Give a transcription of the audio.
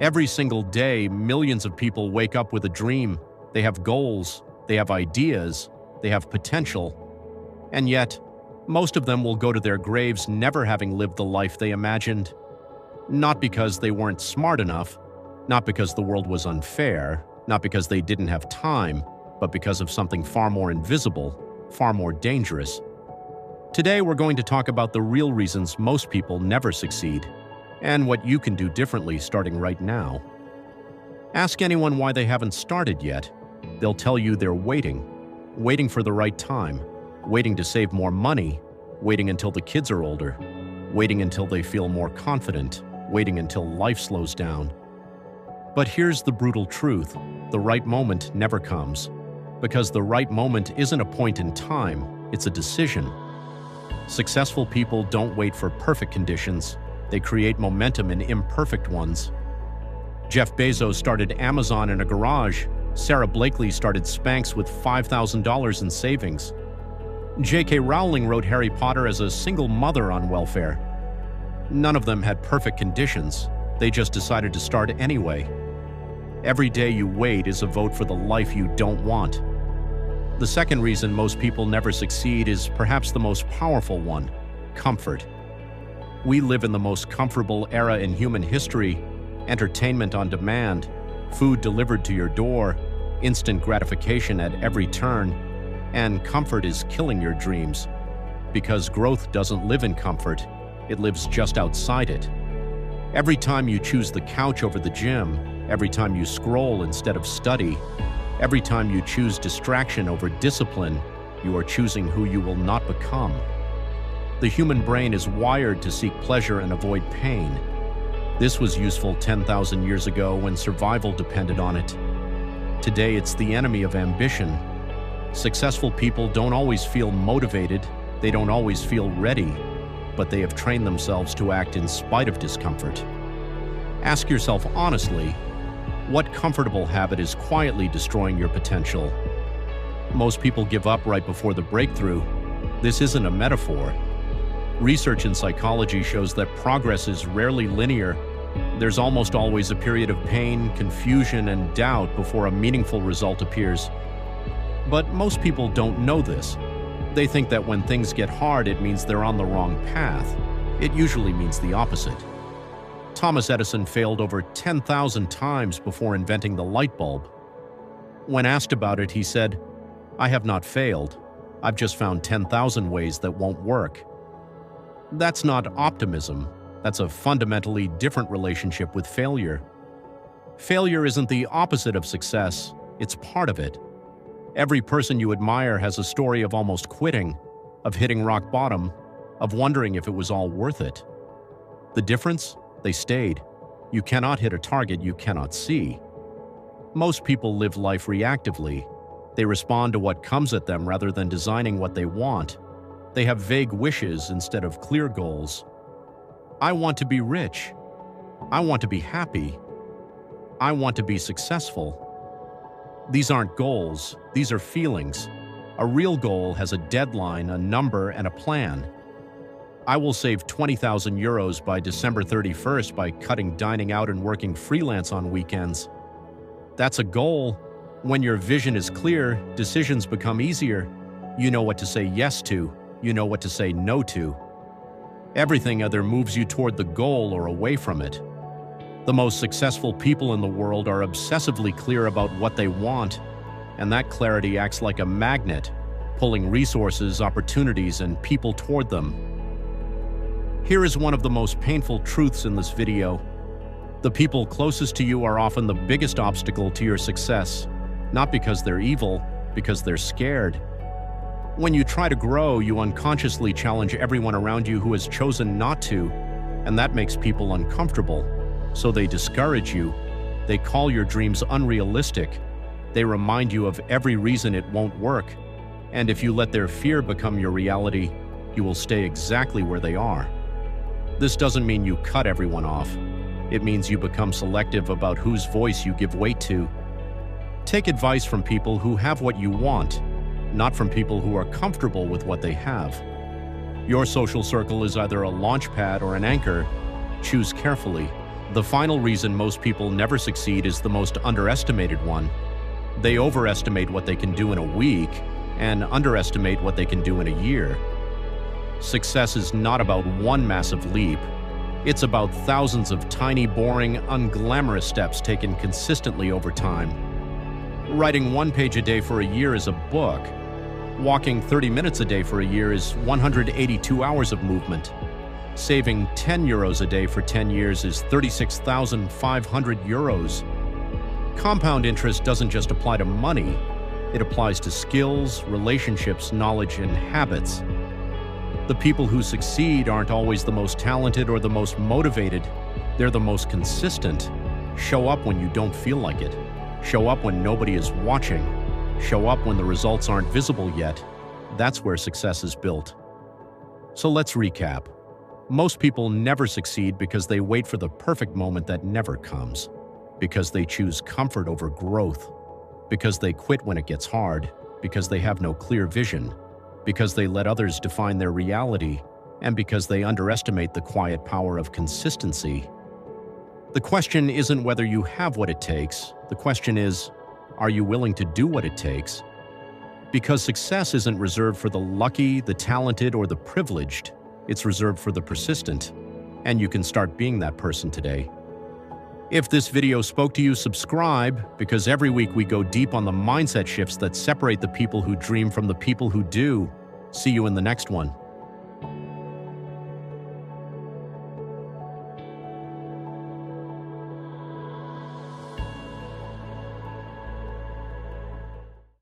Every single day, millions of people wake up with a dream. They have goals, they have ideas, they have potential. And yet, most of them will go to their graves never having lived the life they imagined. Not because they weren't smart enough, not because the world was unfair, not because they didn't have time, but because of something far more invisible, far more dangerous. Today, we're going to talk about the real reasons most people never succeed, and what you can do differently starting right now. Ask anyone why they haven't started yet. They'll tell you they're waiting for the right time, waiting to save more money, waiting until the kids are older, waiting until they feel more confident, waiting until life slows down. But here's the brutal truth: the right moment never comes. Because the right moment isn't a point in time, it's a decision. Successful people don't wait for perfect conditions. They create momentum in imperfect ones. Jeff Bezos started Amazon in a garage. Sarah Blakely started Spanx with $5,000 in savings. J.K. Rowling wrote Harry Potter as a single mother on welfare. None of them had perfect conditions. They just decided to start anyway. Every day you wait is a vote for the life you don't want. The second reason most people never succeed is perhaps the most powerful one: comfort. We live in the most comfortable era in human history: entertainment on demand, food delivered to your door, instant gratification at every turn, and comfort is killing your dreams. Because growth doesn't live in comfort, it lives just outside it. Every time you choose the couch over the gym, every time you scroll instead of study, every time you choose distraction over discipline, you are choosing who you will not become. The human brain is wired to seek pleasure and avoid pain. This was useful 10,000 years ago when survival depended on it. Today, it's the enemy of ambition. Successful people don't always feel motivated, they don't always feel ready, but they have trained themselves to act in spite of discomfort. Ask yourself honestly, what comfortable habit is quietly destroying your potential? Most people give up right before the breakthrough. This isn't a metaphor. Research in psychology shows that progress is rarely linear. There's almost always a period of pain, confusion, and doubt before a meaningful result appears. But most people don't know this. They think that when things get hard, it means they're on the wrong path. It usually means the opposite. Thomas Edison failed over 10,000 times before inventing the light bulb. When asked about it, he said, "I have not failed. I've just found 10,000 ways that won't work." That's not optimism. That's a fundamentally different relationship with failure. Failure isn't the opposite of success, it's part of it. Every person you admire has a story of almost quitting, of hitting rock bottom, of wondering if it was all worth it. The difference? They stayed. You cannot hit a target you cannot see. Most people live life reactively. They respond to what comes at them rather than designing what they want. They have vague wishes instead of clear goals. I want to be rich. I want to be happy. I want to be successful. These aren't goals, these are feelings. A real goal has a deadline, a number, and a plan. I will save 20,000 euros by December 31st by cutting dining out and working freelance on weekends. That's a goal. When your vision is clear, decisions become easier. You know what to say yes to. You know what to say no to. Everything either moves you toward the goal or away from it. The most successful people in the world are obsessively clear about what they want, and that clarity acts like a magnet, pulling resources, opportunities, and people toward them. Here is one of the most painful truths in this video. The people closest to you are often the biggest obstacle to your success, not because they're evil, because they're scared. When you try to grow, you unconsciously challenge everyone around you who has chosen not to, and that makes people uncomfortable. So they discourage you. They call your dreams unrealistic. They remind you of every reason it won't work. And if you let their fear become your reality, you will stay exactly where they are. This doesn't mean you cut everyone off. It means you become selective about whose voice you give weight to. Take advice from people who have what you want, not from people who are comfortable with what they have. Your social circle is either a launch pad or an anchor. Choose carefully. The final reason most people never succeed is the most underestimated one. They overestimate what they can do in a week and underestimate what they can do in a year. Success is not about one massive leap. It's about thousands of tiny, boring, unglamorous steps taken consistently over time. Writing 1 page a day for a year is a book. Walking 30 minutes a day for a year is 182 hours of movement. Saving 10 euros a day for 10 years is 36,500 euros. Compound interest doesn't just apply to money. It applies to skills, relationships, knowledge, and habits. The people who succeed aren't always the most talented or the most motivated. They're the most consistent. Show up when you don't feel like it. Show up when nobody is watching. Show up when the results aren't visible yet. That's where success is built. So let's recap. Most people never succeed because they wait for the perfect moment that never comes. Because they choose comfort over growth. Because they quit when it gets hard. Because they have no clear vision. Because they let others define their reality, and because they underestimate the quiet power of consistency. The question isn't whether you have what it takes. The question is, are you willing to do what it takes? Because success isn't reserved for the lucky, the talented, or the privileged. It's reserved for the persistent. And you can start being that person today. If this video spoke to you, subscribe, because every week we go deep on the mindset shifts that separate the people who dream from the people who do. See you in the next one.